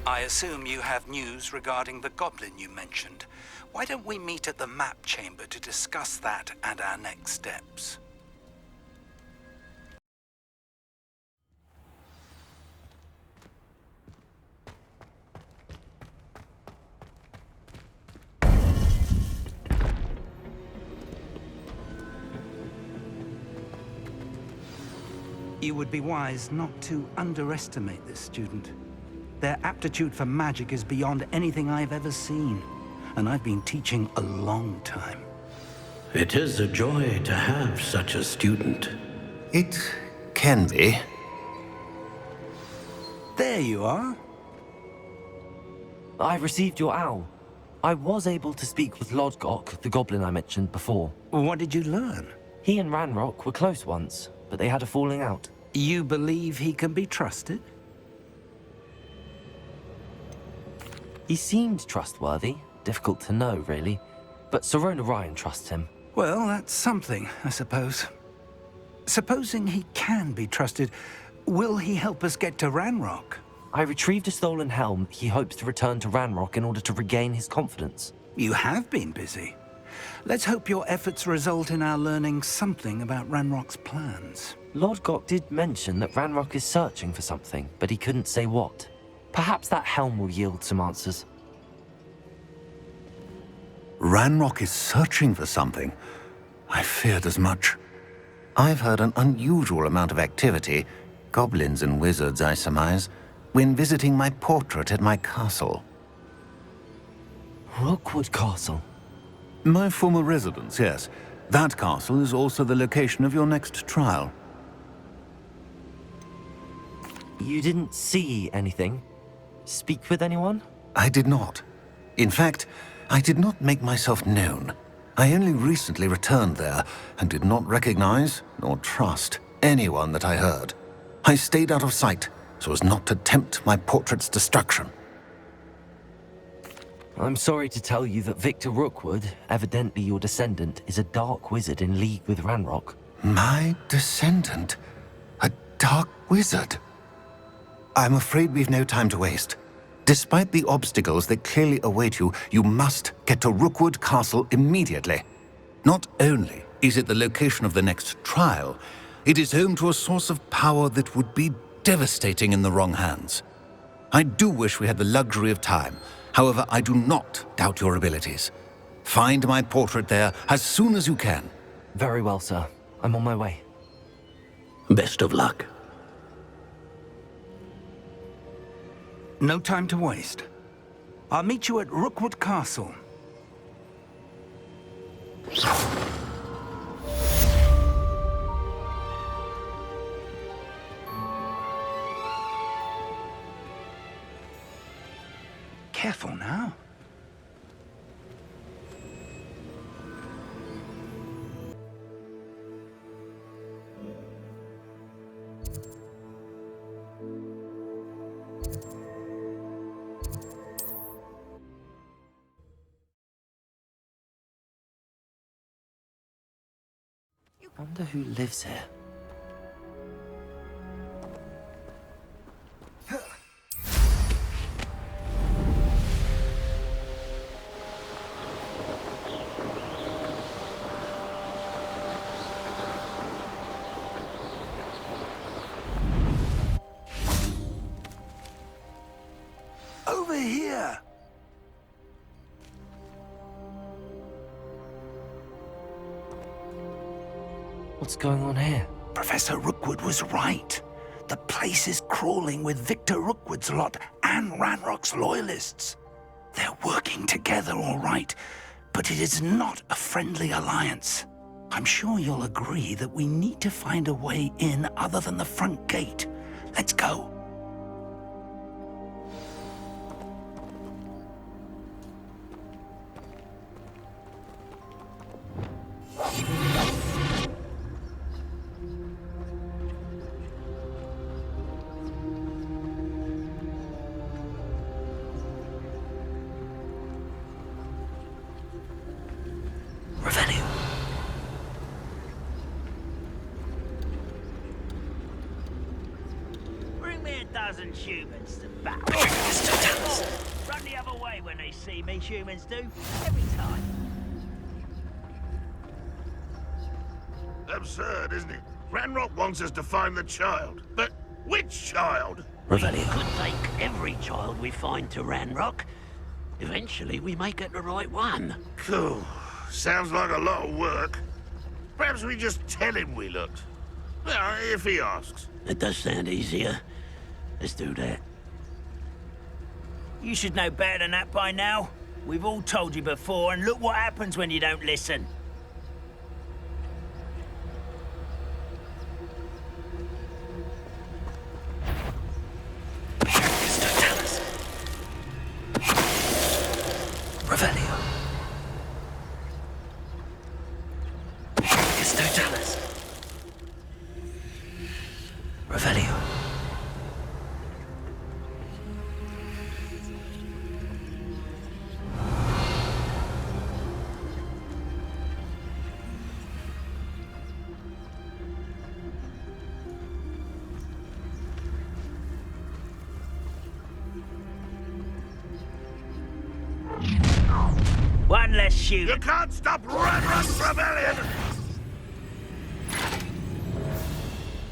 I assume you have news regarding the goblin you mentioned. Why don't we meet at the map chamber to discuss that and our next steps? You would be wise not to underestimate this student. Their aptitude for magic is beyond anything I've ever seen, and I've been teaching a long time. It is a joy to have such a student. It can be. There you are. I received your owl. I was able to speak with Lodgok, the goblin I mentioned before. What did you learn? He and Ranrock were close once, but they had a falling out. You believe he can be trusted? He seemed trustworthy. Difficult to know, really. But Sirona Ryan trusts him. Well, that's something, I suppose. Supposing he can be trusted, will he help us get to Ranrock? I retrieved a stolen helm he hopes to return to Ranrock in order to regain his confidence. You have been busy. Let's hope your efforts result in our learning something about Ranrock's plans. Lodgok did mention that Ranrock is searching for something, but he couldn't say what. Perhaps that helm will yield some answers. Ranrock is searching for something. I feared as much. I've heard an unusual amount of activity, goblins and wizards, I surmise, when visiting my portrait at my castle. Rookwood Castle. My former residence, yes. That castle is also the location of your next trial. You didn't see anything? Speak with anyone? I did not. In fact, I did not make myself known. I only recently returned there and did not recognize nor trust anyone that I heard. I stayed out of sight so as not to tempt my portrait's destruction. I'm sorry to tell you that Victor Rookwood, evidently your descendant, is a dark wizard in league with Ranrock. My descendant? A dark wizard? I'm afraid we've no time to waste. Despite the obstacles that clearly await you, you must get to Rookwood Castle immediately. Not only is it the location of the next trial, it is home to a source of power that would be devastating in the wrong hands. I do wish we had the luxury of time. However, I do not doubt your abilities. Find my portrait there as soon as you can. Very well, sir. I'm on my way. Best of luck. No time to waste. I'll meet you at Rookwood Castle. Careful now. I wonder who lives here. Over here! What's going on here? Professor Rookwood was right. The place is crawling with Victor Rookwood's lot and Ranrock's loyalists. They're working together, all right, but it is not a friendly alliance. I'm sure you'll agree that we need to find a way in other than the front gate. Let's go. Revenue. Bring me and humans to battle. Run the other way when they see me, humans do. Every time. Absurd, isn't it? Ranrock wants us to find the child. But which child? Revelio. Could take every child we find to Ranrock. Eventually, we may get the right one. Cool. Sounds like a lot of work. Perhaps we just tell him we looked. Well, if he asks. It does sound easier. Let's do that. You should know better than that by now. We've all told you before, and look what happens when you don't listen. Revelio. It's totalis. Revelio. One less shoot. You can't stop Ranrock's rebellion!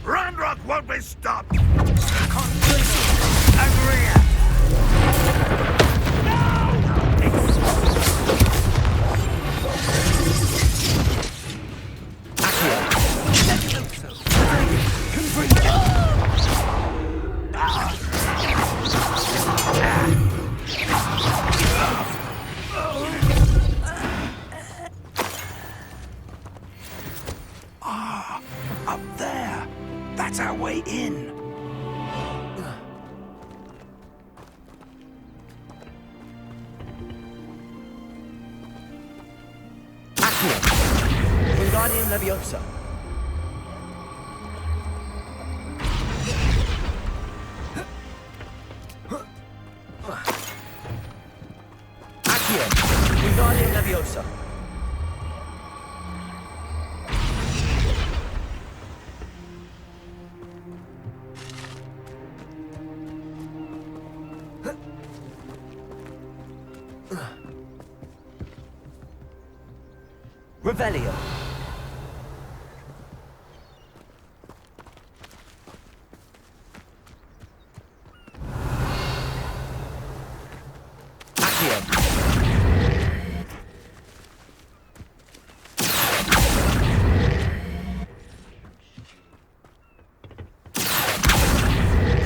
Ranrock won't be stopped! Up there. That's our way in. Wingardium Leviosa. Accio. Wingardium Leviosa. Revelio.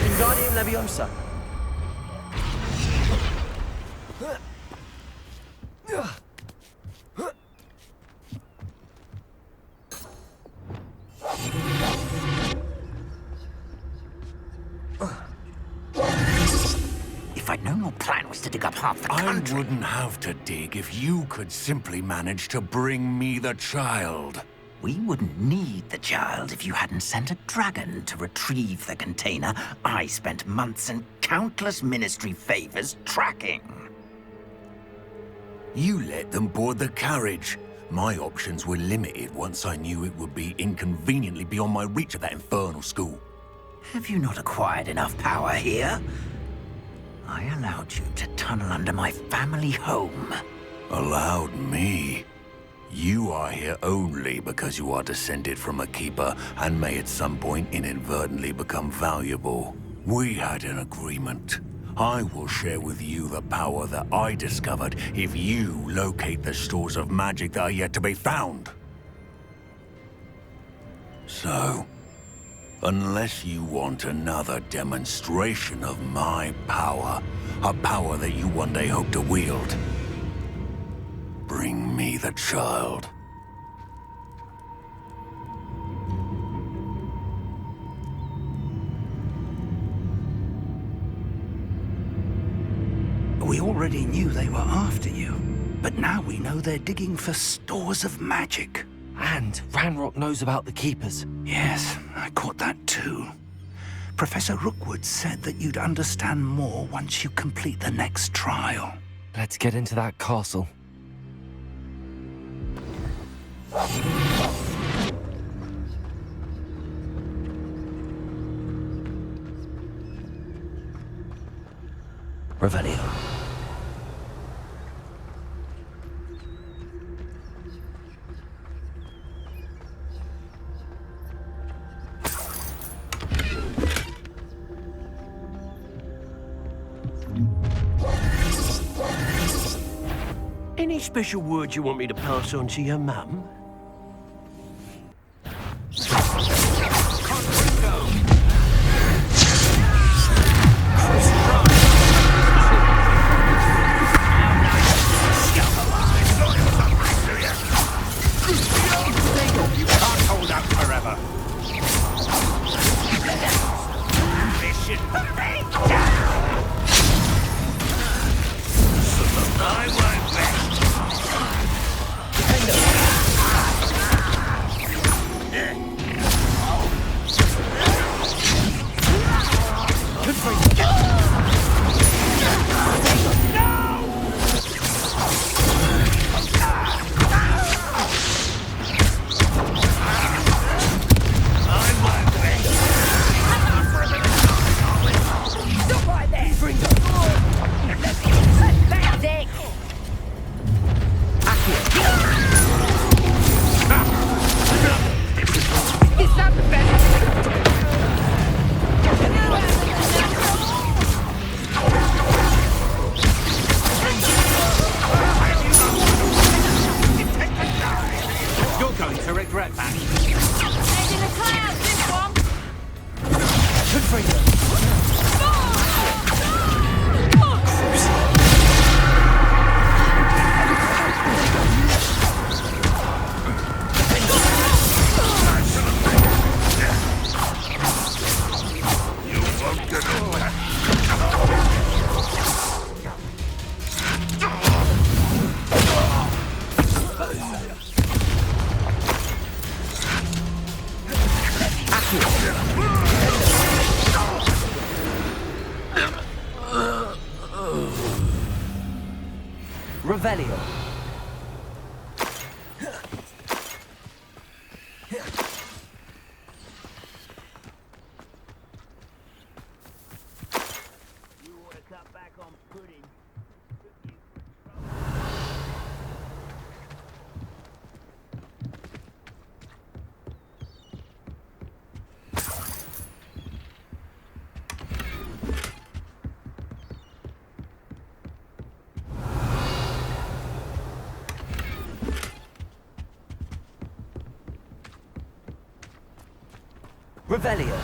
Wingardium Leviosa. If I'd known your plan was to dig up half the I country... wouldn't have to dig if you could simply manage to bring me the child. We wouldn't need the child if you hadn't sent a dragon to retrieve the container I spent months and countless ministry favors tracking. You let them board the carriage. My options were limited once I knew it would be inconveniently beyond my reach at that infernal school. Have you not acquired enough power here? I allowed you to tunnel under my family home. Allowed me? You are here only because you are descended from a keeper and may at some point inadvertently become valuable. We had an agreement. I will share with you the power that I discovered if you locate the stores of magic that are yet to be found. So, unless you want another demonstration of my power, a power that you one day hope to wield, bring me the child. We already knew they were after you, but now we know they're digging for stores of magic. And Ranrock knows about the Keepers. Yes, I caught that too. Professor Rookwood said that you'd understand more once you complete the next trial. Let's get into that castle. Revelio. Any special words you want me to pass on to your mum? You can't hold out forever. Mission I won't rest. Stop right there! Pathetic! Is that the best? You're going to regret that. Head in the clouds, this one! You won't get away. Revelio. You ought to cut back on pudding. Revelio.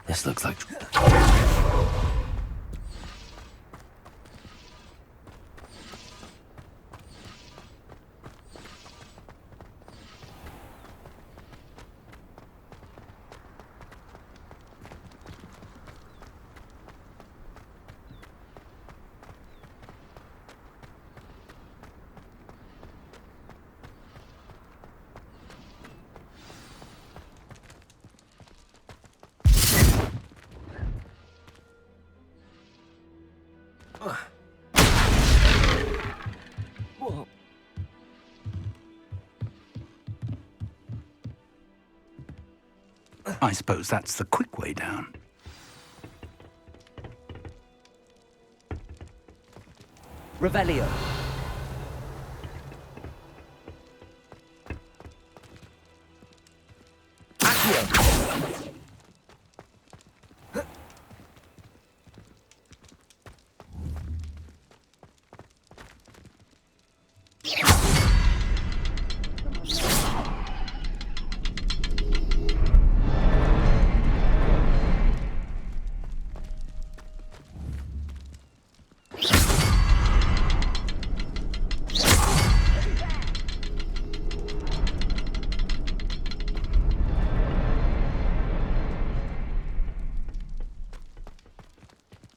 This looks like... I suppose that's the quick way down. Revelio.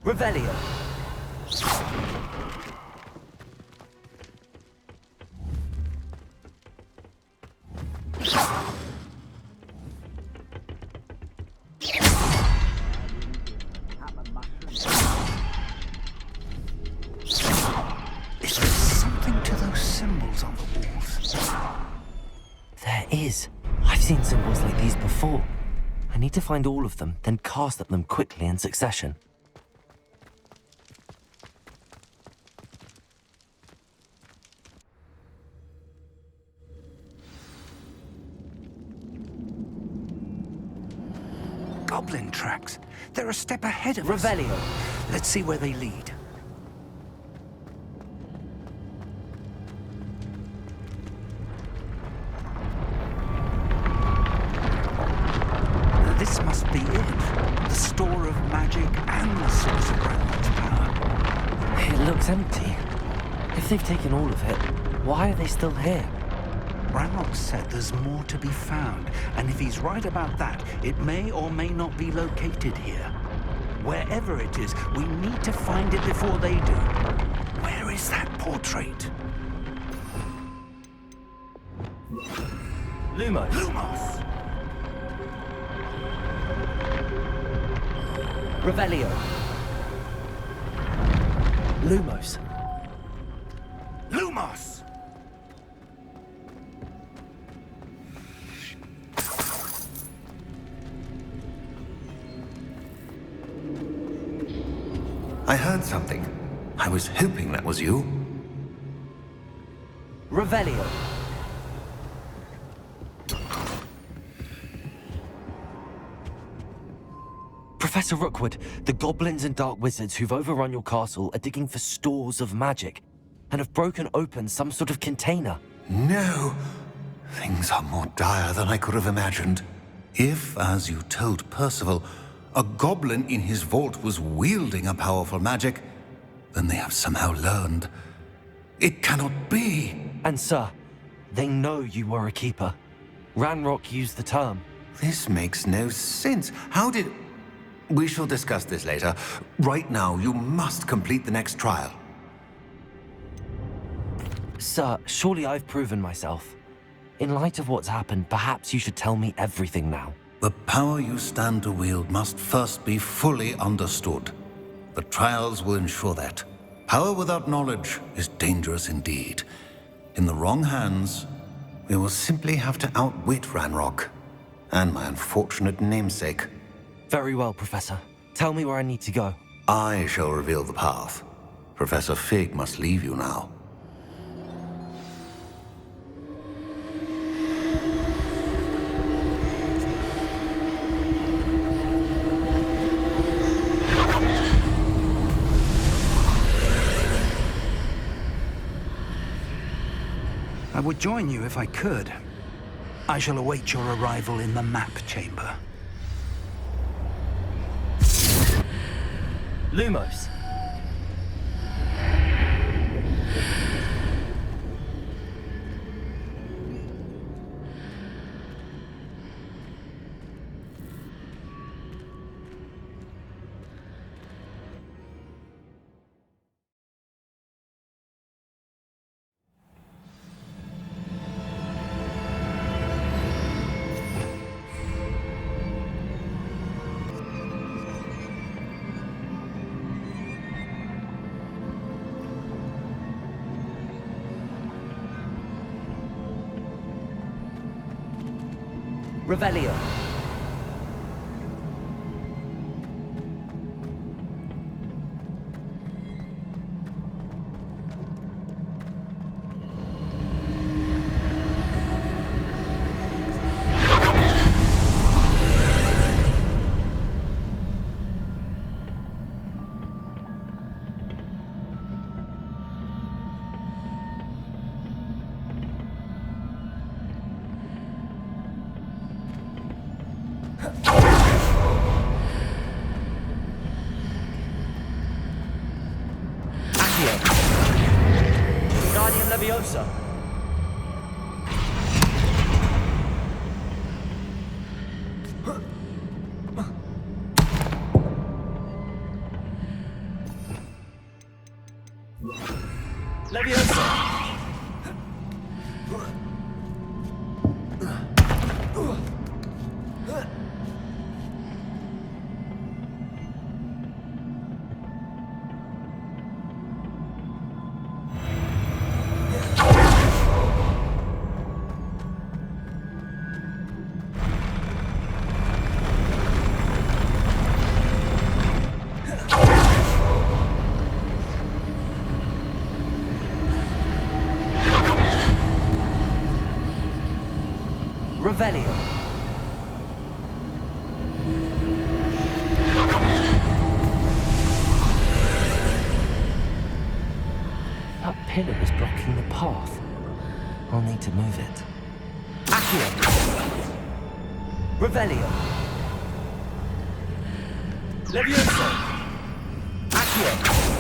Revelio. is. I've seen symbols like these before. I need to find all of them, then cast at them quickly in succession. Goblin tracks. They're a step ahead of us. Revelio. Let's see where they lead. This must be it. The store of magic and the source of Ranrock's power. It looks empty. If they've taken all of it, why are they still here? Ranrock said there's more to be found, and if he's right about that, it may or may not be located here. Wherever it is, we need to find it before they do. Where is that portrait? Lumos. Lumos! Revelio. Lumos. Lumos! I heard something. I was hoping that was you. Revelio. Professor Rookwood, the goblins and dark wizards who've overrun your castle are digging for stores of magic and have broken open some sort of container. No. Things are more dire than I could have imagined. If, as you told Percival, a goblin in his vault was wielding a powerful magic, then they have somehow learned. It cannot be. And sir, they know you were a keeper. Ranrock used the term. This makes no sense. How did... We shall discuss this later. Right now, you must complete the next trial. Sir, surely I've proven myself. In light of what's happened, perhaps you should tell me everything now. The power you stand to wield must first be fully understood. The trials will ensure that. Power without knowledge is dangerous indeed. In the wrong hands, we will simply have to outwit Ranrock and my unfortunate namesake. Very well, Professor. Tell me where I need to go. I shall reveal the path. Professor Fig must leave you now. I would join you if I could. I shall await your arrival in the map chamber. Lumos. Revelio. Guardian Leviosa. Leviosa. Revelio. That pillar is blocking the path. I'll need to move it. Accio. Revelio. Levioso. Accio.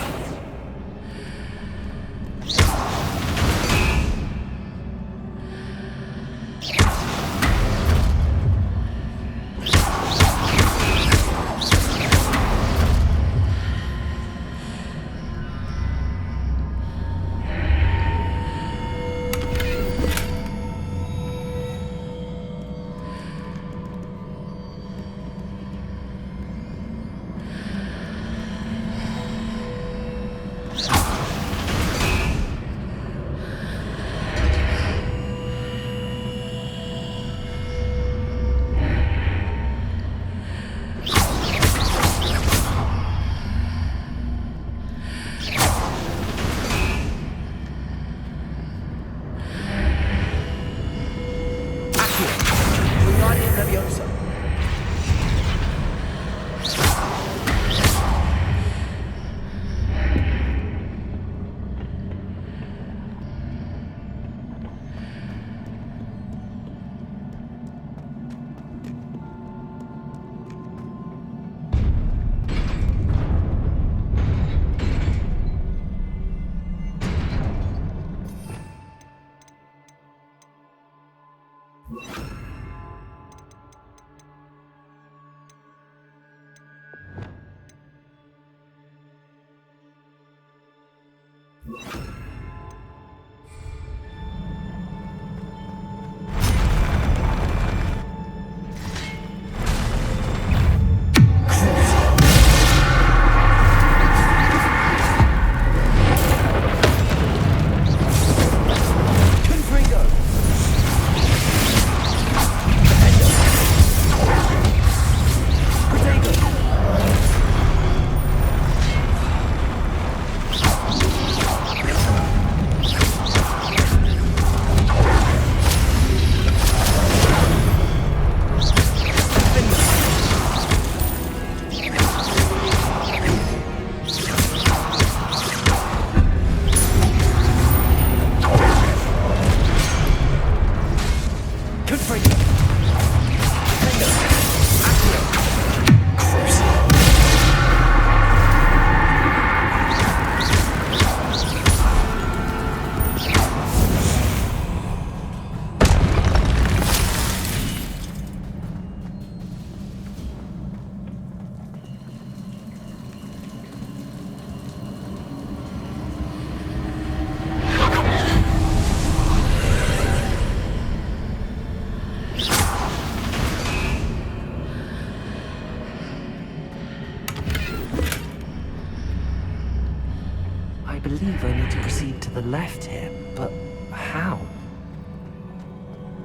I believe I need to proceed to the left here, but how?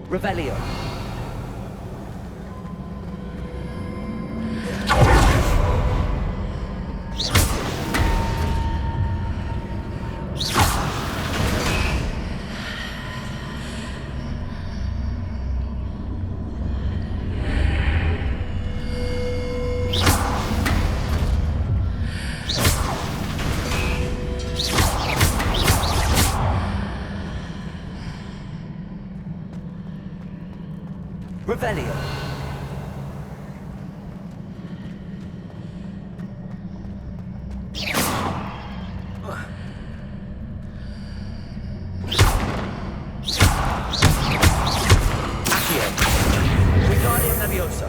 Revelio. Revelio. Accio. Wingardium Leviosa.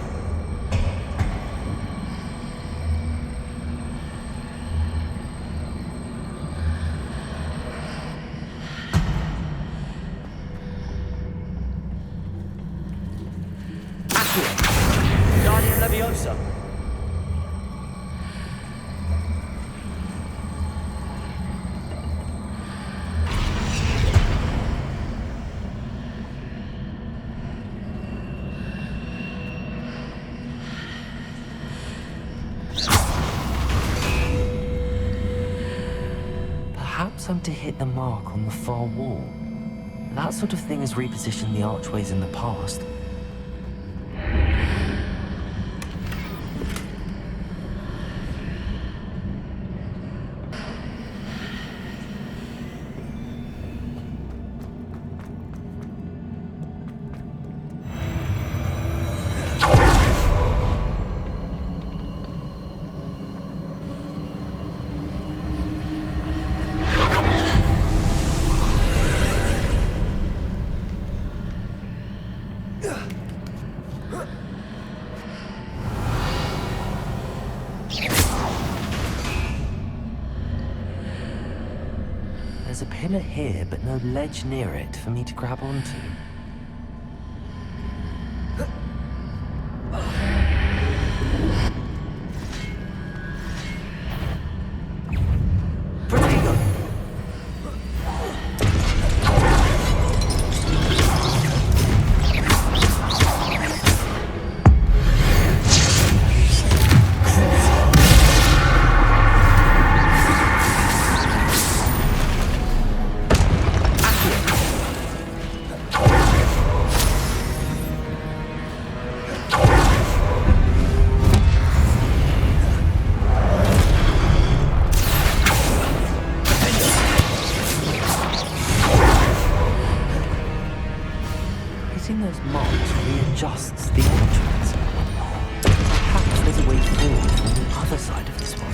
Wingardium Leviosa. Perhaps I'm to hit the mark on the far wall. That sort of thing has repositioned the archways in the past. There's a pillar here, but no ledge near it for me to grab onto. Hitting those marks readjusts the entrance. Perhaps there's a way forward from the other side of this one.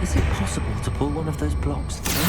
Is it possible to pull one of those blocks through?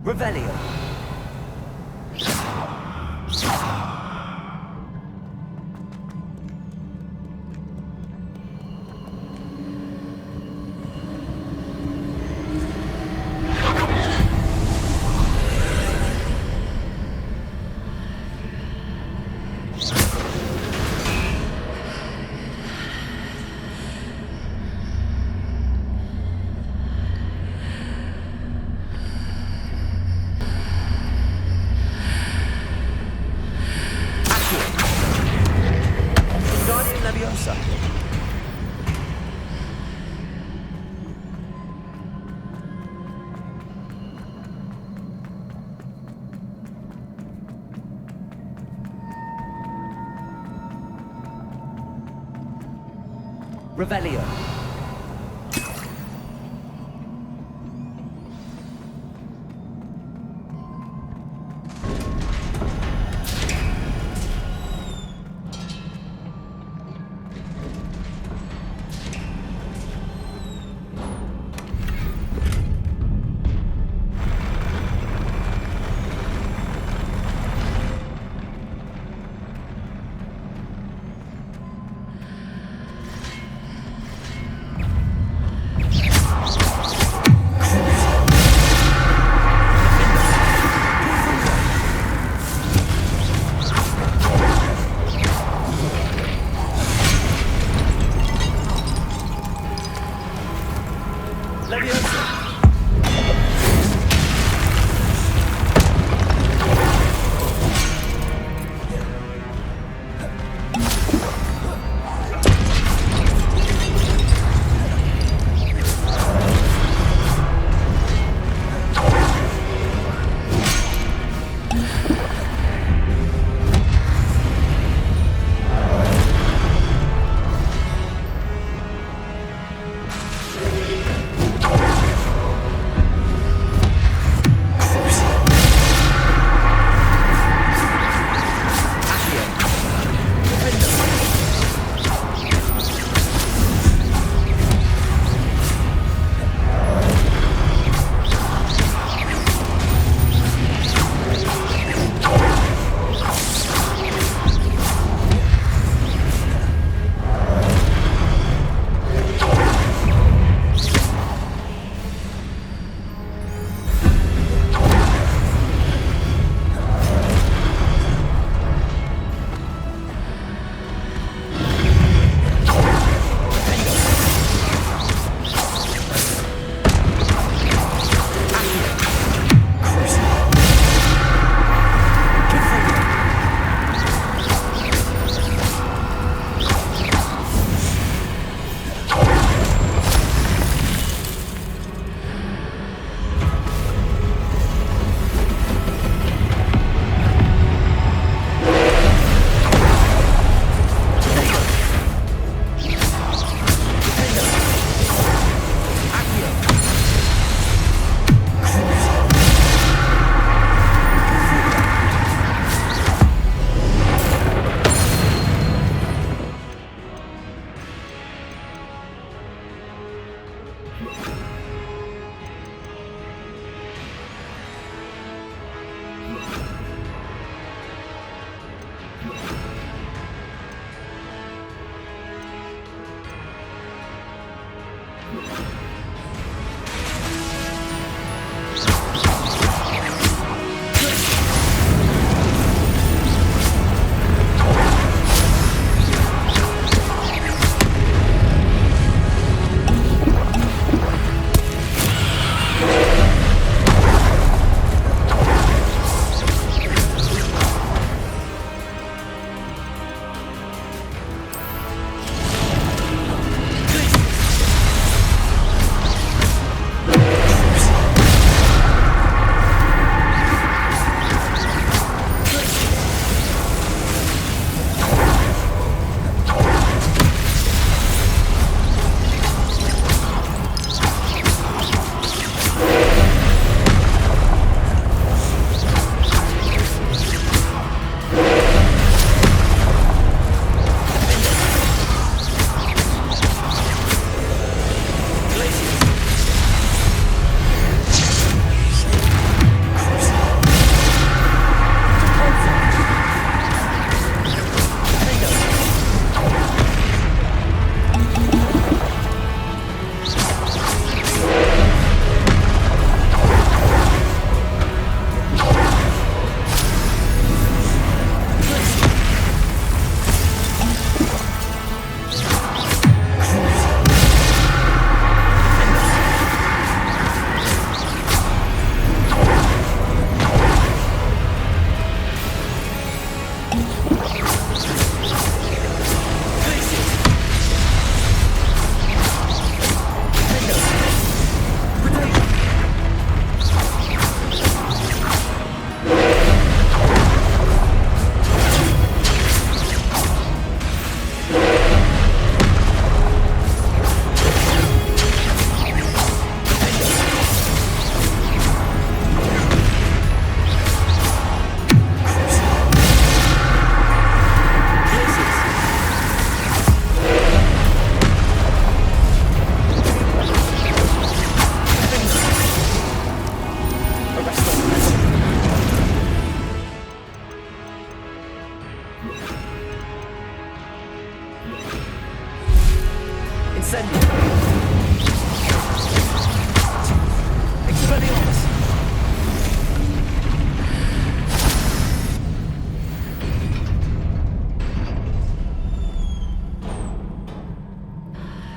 Revelio. Revelio.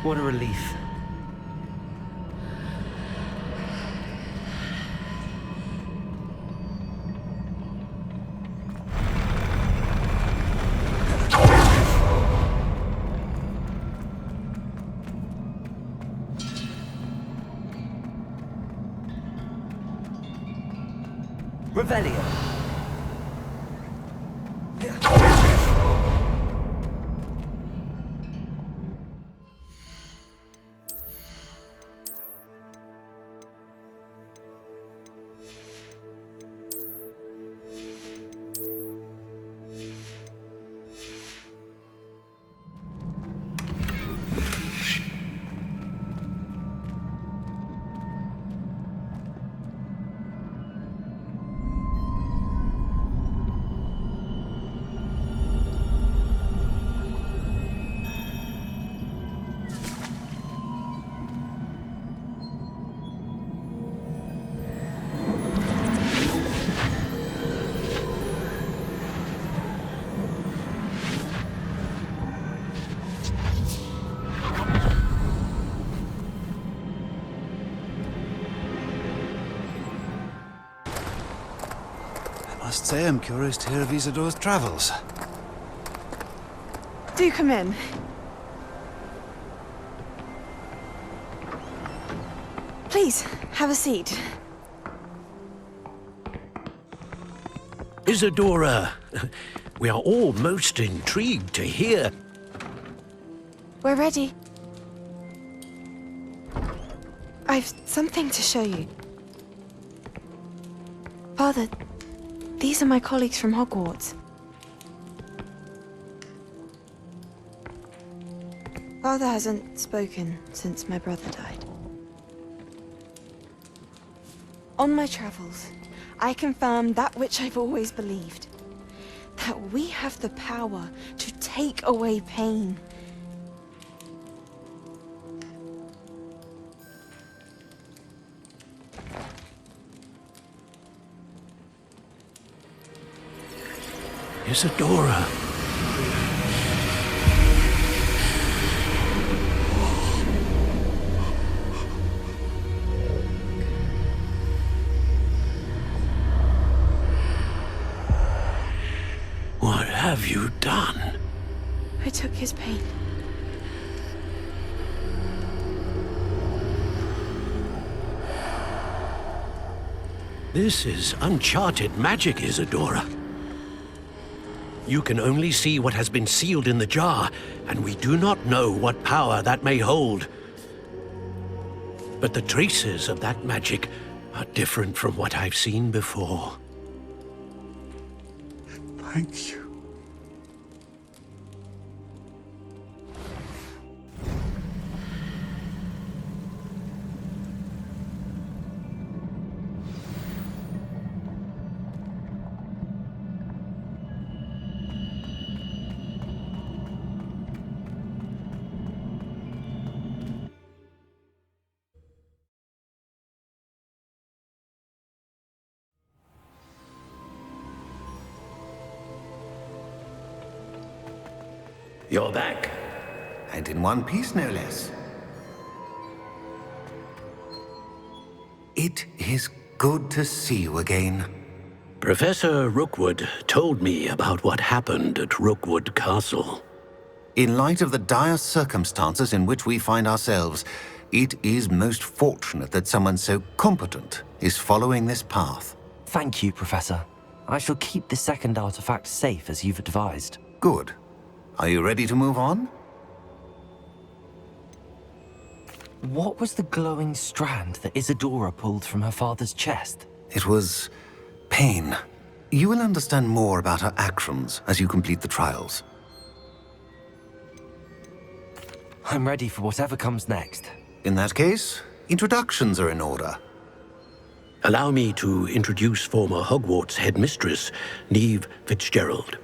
What a relief. Revelio. I must say I'm curious to hear of Isadora's travels. Do come in. Please, have a seat. Isadora, we are all most intrigued to hear. We're ready. I've something to show you. Father, these are my colleagues from Hogwarts. Father hasn't spoken since my brother died. On my travels, I confirmed that which I've always believed. that we have the power to take away pain. Isadora. What have you done? I took his pain. This is uncharted magic, Isadora. You can only see what has been sealed in the jar, and we do not know what power that may hold. But the traces of that magic are different from what I've seen before. Thank you. You're back. And in one piece, no less. It is good to see you again. Professor Rookwood told me about what happened at Rookwood Castle. In light of the dire circumstances in which we find ourselves, it is most fortunate that someone so competent is following this path. Thank you, Professor. I shall keep the second artifact safe as you've advised. Good. Are you ready to move on? What was the glowing strand that Isadora pulled from her father's chest? It was pain. You will understand more about her actions as you complete the trials. I'm ready for whatever comes next. In that case, introductions are in order. Allow me to introduce former Hogwarts headmistress, Neve Fitzgerald.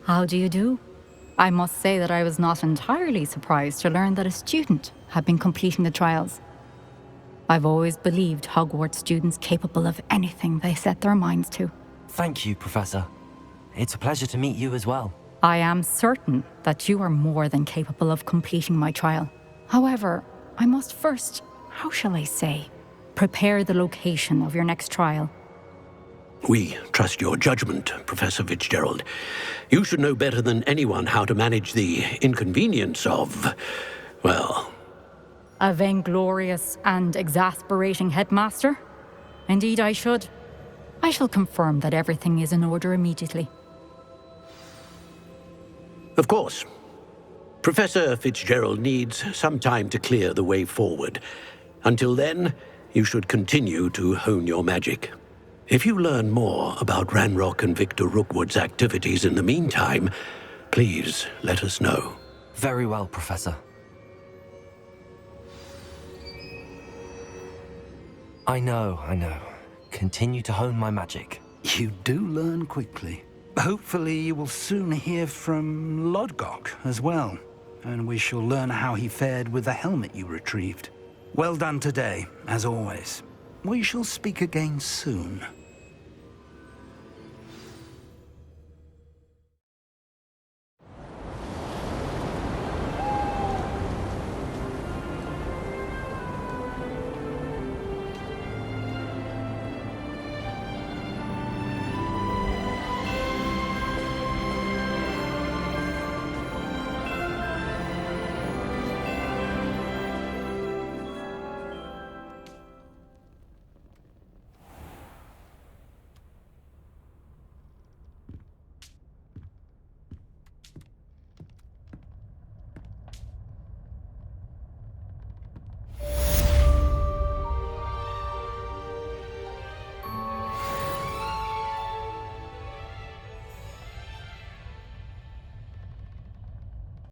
How do you do? I must say that I was not entirely surprised to learn that a student had been completing the trials. I've always believed Hogwarts students capable of anything they set their minds to. Thank you, Professor. It's a pleasure to meet you as well. I am certain that you are more than capable of completing my trial. However, I must first, how shall I say, prepare the location of your next trial. We trust your judgment, Professor Fitzgerald. You should know better than anyone how to manage the inconvenience of, well... A vainglorious and exasperating headmaster? Indeed I should. I shall confirm that everything is in order immediately. Of course. Professor Fitzgerald needs some time to clear the way forward. Until then, you should continue to hone your magic. If you learn more about Ranrock and Victor Rookwood's activities in the meantime, please let us know. Very well, Professor. I know. Continue to hone my magic. You do learn quickly. Hopefully you will soon hear from Lodgok as well, and we shall learn how he fared with the helmet you retrieved. Well done today, as always. We shall speak again soon.